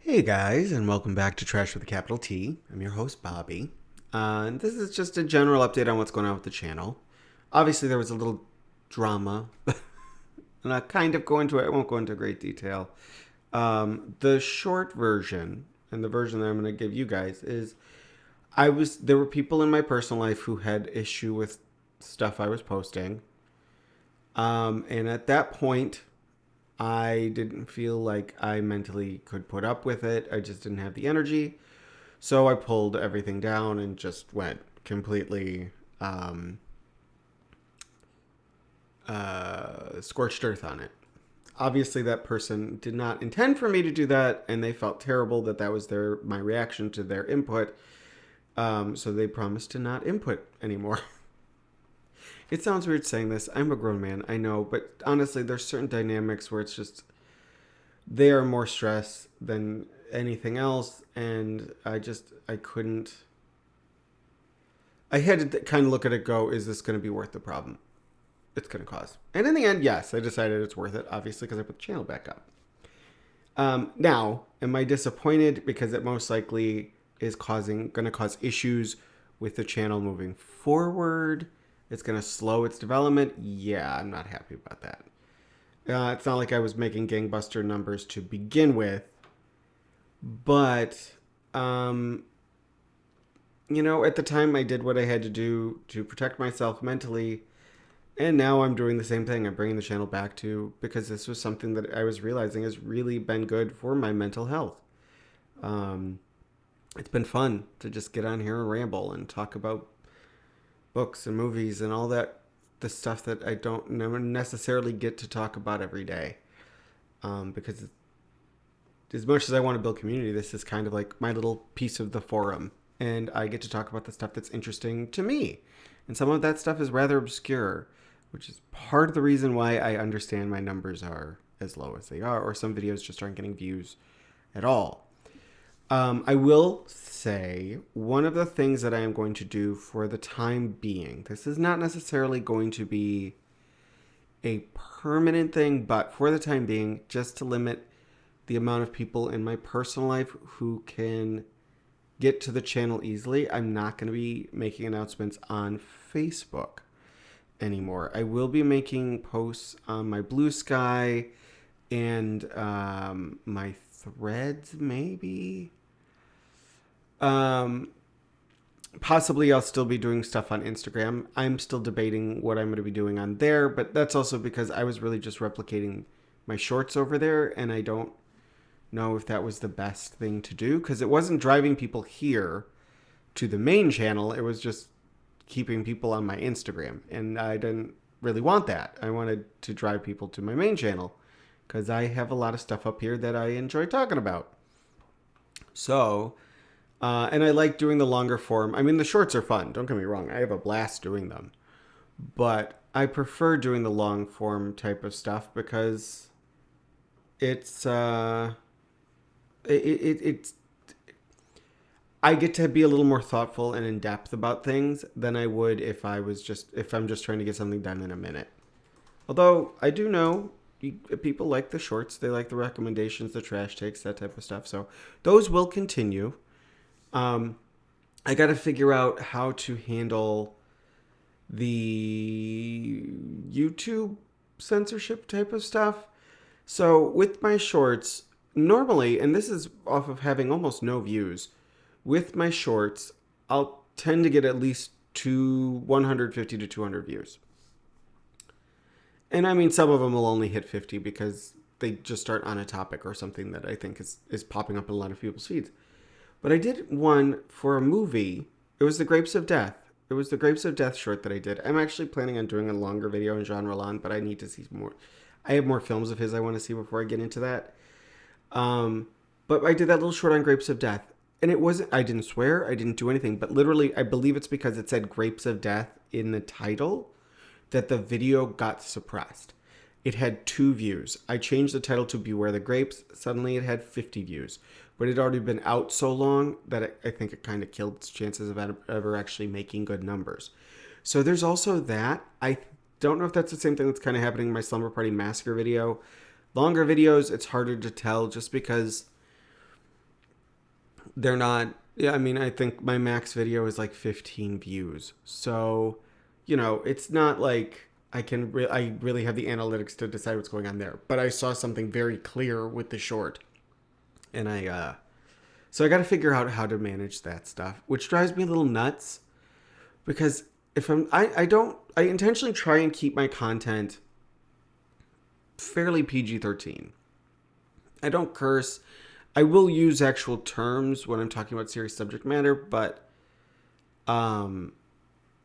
Hey guys, and welcome back to Trash with a Capital T. I'm your host, Bobby. And this is just a general update on what's going on with the channel. Obviously, there was a little drama, and I kind of go into it. I won't go into great detail. The short version, and the version that I'm going to give you guys, is there were people in my personal life who had issue with stuff I was posting. And at that point, I didn't feel like I mentally could put up with it. I just didn't have the energy. So I pulled everything down and just went completely scorched earth on it. Obviously, that person did not intend for me to do that, and they felt terrible that that was my reaction to their input. So they promised to not input anymore. It sounds weird saying this. I'm a grown man, I know, but honestly, there's certain dynamics where it's just they are more stress than anything else, and I couldn't. I had to kind of look at it, go, is this going to be worth the problem it's going to cause? And in the end, yes, I decided it's worth it, obviously, because I put the channel back up. Now, am I disappointed because it most likely is going to cause issues with the channel moving forward? It's going to slow its development. Yeah, I'm not happy about that. It's not like I was making gangbuster numbers to begin with, but at the time I did what I had to do to protect myself mentally, and now I'm doing the same thing. I'm bringing the channel back to because this was something that I was realizing has really been good for my mental health. It's been fun to just get on here and ramble and talk about books and movies and all that, the stuff that I don't necessarily get to talk about every day. Because as much as I want to build community, this is kind of like my little piece of the forum. And I get to talk about the stuff that's interesting to me. And some of that stuff is rather obscure, which is part of the reason why I understand my numbers are as low as they are, or some videos just aren't getting views at all. I will say one of the things that I am going to do for the time being, this is not necessarily going to be a permanent thing, but for the time being, just to limit the amount of people in my personal life who can get to the channel easily, I'm not going to be making announcements on Facebook anymore. I will be making posts on my Blue Sky and my Threads, maybe. Possibly I'll still be doing stuff on Instagram. I'm still debating what I'm going to be doing on there, but that's also because I was really just replicating my shorts over there, and I don't know if that was the best thing to do because it wasn't driving people here to the main channel. It was just keeping people on my Instagram, and I didn't really want that. I wanted to drive people to my main channel because I have a lot of stuff up here that I enjoy talking about. So, and I like doing the longer form. I mean, the shorts are fun. Don't get me wrong. I have a blast doing them. But I prefer doing the long form type of stuff because it's it's I get to be a little more thoughtful and in depth about things than I would if I'm just trying to get something done in a minute. Although I do know people like the shorts, they like the recommendations, the trash takes, that type of stuff. So those will continue. I got to figure out how to handle the YouTube censorship type of stuff. So with my shorts, normally, and this is off of having almost no views, with my shorts, I'll tend to get at least 150 to 200 views. And I mean, some of them will only hit 50 because they just start on a topic or something that I think is popping up in a lot of people's feeds. But I did one for a movie. It was The Grapes of Death. It was the Grapes of Death short that I did. I'm actually planning on doing a longer video in Jean Roland, but I need to see more. I have more films of his I want to see before I get into that. But I did that little short on Grapes of Death. And it wasn't, I didn't swear, I didn't do anything. But literally, I believe it's because it said Grapes of Death in the title that the video got suppressed. It had 2 views. I changed the title to Beware the Grapes. Suddenly it had 50 views. But it had already been out so long that I think it kind of killed its chances of ever actually making good numbers. So there's also that. I don't know if that's the same thing that's kind of happening in my Slumber Party Massacre video. Longer videos, it's harder to tell just because they're not. Yeah, I mean, I think my max video is like 15 views. So, it's not like I really have the analytics to decide what's going on there. But I saw something very clear with the short, and so I got to figure out how to manage that stuff, which drives me a little nuts because if I intentionally try and keep my content fairly PG-13. I don't curse. I will use actual terms when I'm talking about serious subject matter, but um,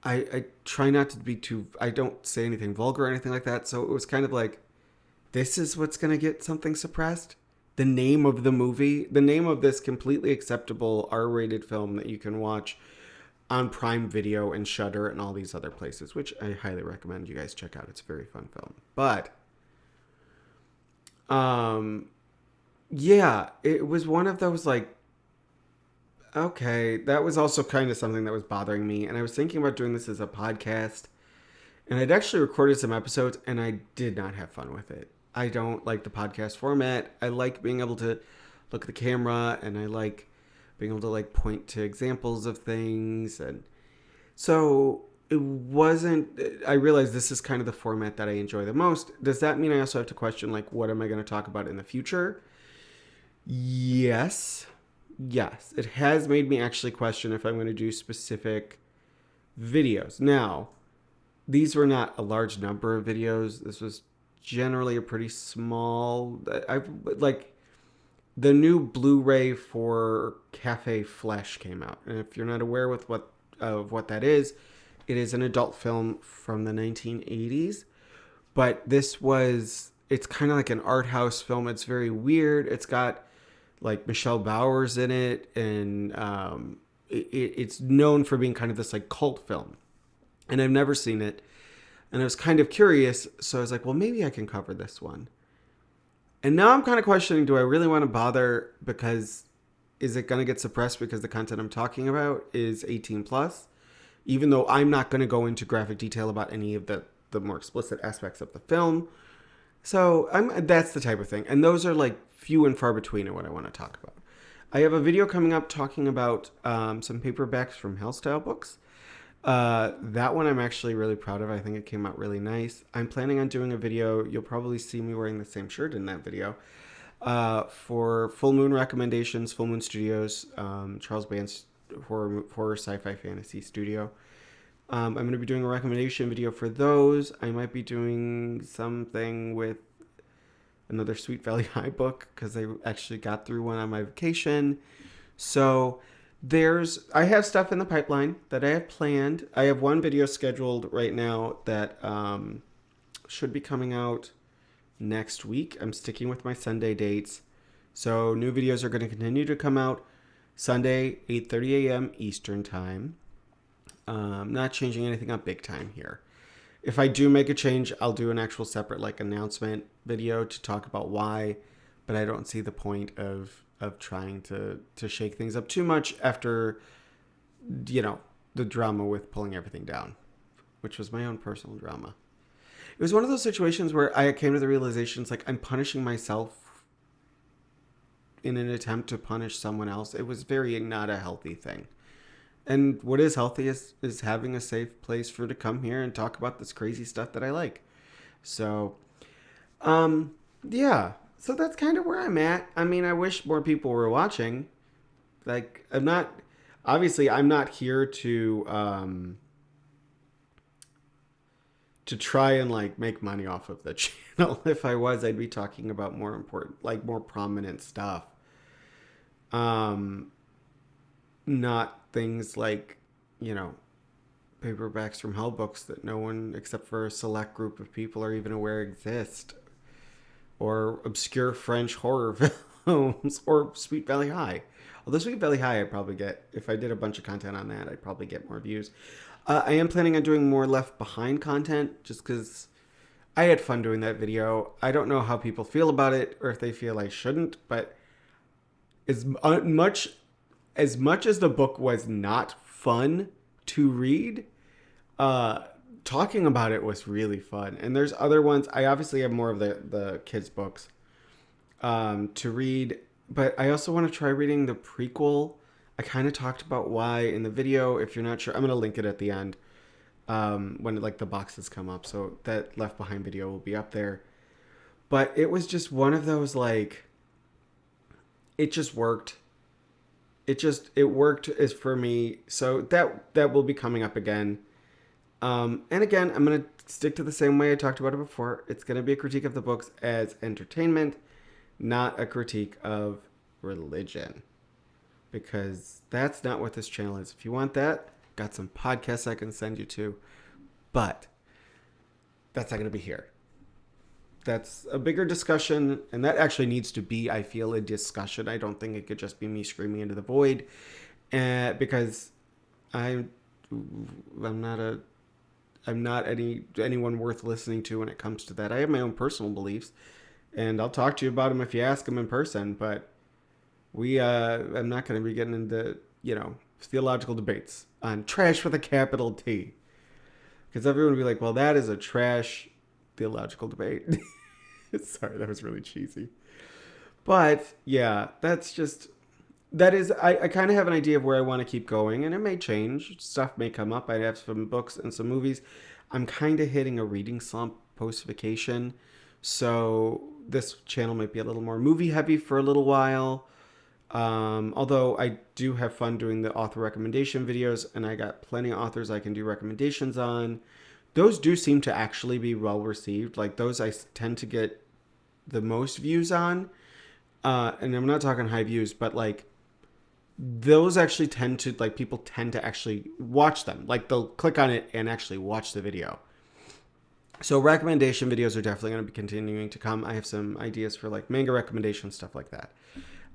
I try not to be too. I don't say anything vulgar or anything like that. So it was kind of like, this is what's gonna get something suppressed. The name of the movie, the name of this completely acceptable R-rated film that you can watch on Prime Video and Shudder and all these other places, which I highly recommend you guys check out. It's a very fun film, but um yeah, it was one of those like, okay, that was also kind of something that was bothering me. And I was thinking about doing this as a podcast. And I'd actually recorded some episodes and I did not have fun with it. I don't like the podcast format. I like being able to look at the camera and I like being able to like point to examples of things. And so it wasn't, I realized this is kind of the format that I enjoy the most. Does that mean I also have to question like, what am I going to talk about in the future? Yes. Yes. It has made me actually question if I'm going to do specific videos. Now, these were not a large number of videos. This was generally a pretty small. I like the new Blu-ray for Cafe Flesh came out, and if you're not aware with what that is, it is an adult film from the 1980s. But it's kind of like an art house film. It's very weird. It's got like Michelle Bowers in it, and it's known for being kind of this like cult film. And I've never seen it, and I was kind of curious, so I was like, well, maybe I can cover this one. And now I'm kind of questioning, do I really want to bother, because is it going to get suppressed because the content I'm talking about is 18 plus, even though I'm not going to go into graphic detail about any of the more explicit aspects of the film. So that's the type of thing. And those are like few and far between in what I want to talk about. I have a video coming up talking about some paperbacks from Hellstyle Books. That one I'm actually really proud of. I think it came out really nice. I'm planning on doing a video. You'll probably see me wearing the same shirt in that video. For Full Moon Recommendations, Full Moon Studios, Charles Band's horror sci-fi fantasy studio. I'm going to be doing a recommendation video for those. I might be doing something with another Sweet Valley High book because I actually got through one on my vacation. So I have stuff in the pipeline that I have planned. I have one video scheduled right now that should be coming out next week. I'm sticking with my Sunday dates. So new videos are going to continue to come out Sunday, 8:30 a.m. Eastern Time. Not changing anything up big time here. If I do make a change, I'll do an actual separate like announcement video to talk about why, but I don't see the point of trying to shake things up too much after, the drama with pulling everything down, which was my own personal drama. It was one of those situations where I came to the realization, it's like I'm punishing myself in an attempt to punish someone else. It was very not a healthy thing. And what is healthy is having a safe place for to come here and talk about this crazy stuff that I like. So, yeah. So that's kind of where I'm at. I mean, I wish more people were watching. Like, I'm not here to try and like make money off of the channel. If I was, I'd be talking about more important, like more prominent stuff. Not things like, paperbacks from Hell books that no one except for a select group of people are even aware exist. Or obscure French horror films, or Sweet Valley High. Although Sweet Valley High, I'd probably get, if I did a bunch of content on that, I'd probably get more views. I am planning on doing more Left Behind content, just because I had fun doing that video. I don't know how people feel about it, or if they feel I shouldn't, but as much as the book was not fun to read, talking about it was really fun. And there's other ones. I obviously have more of the kids' books to read, but I also want to try reading the prequel I kind of talked about why in the video. If you're not sure, I'm going to link it at the end when like the boxes come up. So that Left Behind video will be up there. But it was just one of those like, it just worked. It worked as for me. So that will be coming up again. And again, I'm gonna stick to the same way I talked about it before. It's gonna be a critique of the books as entertainment, not a critique of religion, because that's not what this channel is. If you want that, got some podcasts I can send you to, but that's not gonna be here. That's a bigger discussion, and that actually needs to be, I feel, a discussion. I don't think it could just be me screaming into the void, because I'm not anyone worth listening to when it comes to that. I have my own personal beliefs, and I'll talk to you about them if you ask them in person. But I'm not going to be getting into theological debates on trash with a capital T, because everyone will be like, "Well, that is a trash theological debate." Sorry, that was really cheesy. But yeah, I kind of have an idea of where I want to keep going, and it may change. Stuff may come up. I have some books and some movies. I'm kind of hitting a reading slump post vacation, so this channel might be a little more movie heavy for a little while. Although I do have fun doing the author recommendation videos, and I got plenty of authors I can do recommendations on. Those do seem to actually be well received. Like those I tend to get the most views on. And I'm not talking high views, but like those actually tend to, like, people tend to actually watch them. Like they'll click on it and actually watch the video. So recommendation videos are definitely going to be continuing to come. I have some ideas for like manga recommendations, stuff like that.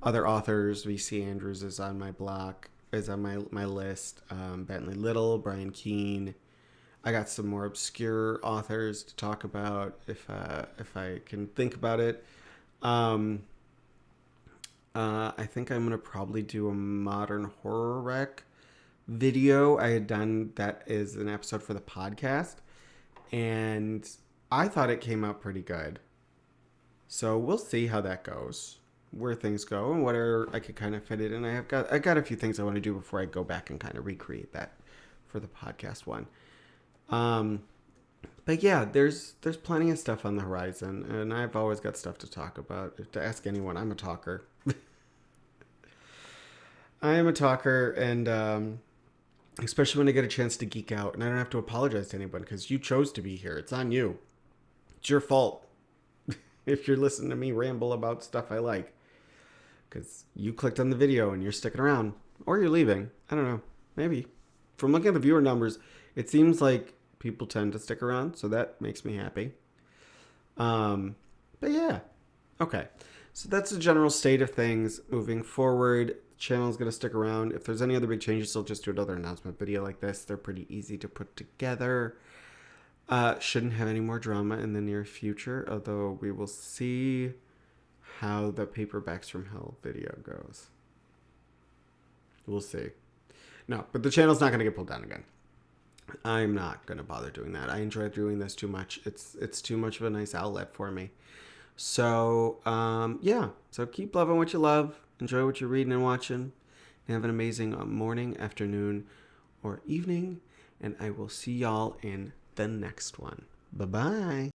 Other authors, VC Andrews is on my block, is on my list. Bentley Little, Brian Keene. I got some more obscure authors to talk about if I can think about it. I think I'm going to probably do a modern horror rec video. I had done that as an episode for the podcast, and I thought it came out pretty good. So we'll see how that goes, where things go, and whatever I could kind of fit it in. I got a few things I want to do before I go back and kind of recreate that for the podcast one. But yeah, there's plenty of stuff on the horizon, and I've always got stuff to talk about. To ask anyone, I'm a talker. I am a talker, and especially when I get a chance to geek out, and I don't have to apologize to anyone because you chose to be here. It's on you. It's your fault if you're listening to me ramble about stuff I like, because you clicked on the video and you're sticking around, or you're leaving. I don't know. Maybe. From looking at the viewer numbers, it seems like people tend to stick around, so that makes me happy. But yeah. Okay. So that's the general state of things moving forward. The channel is going to stick around. If there's any other big changes, I'll just do another announcement video like this. They're pretty easy to put together. Shouldn't have any more drama in the near future, although we will see how the Paperbacks from Hell video goes. We'll see. No, but the channel's not going to get pulled down again. I'm not going to bother doing that. I enjoy doing this too much. It's too much of a nice outlet for me. So, yeah. So keep loving what you love. Enjoy what you're reading and watching. And have an amazing morning, afternoon, or evening. And I will see y'all in the next one. Bye-bye.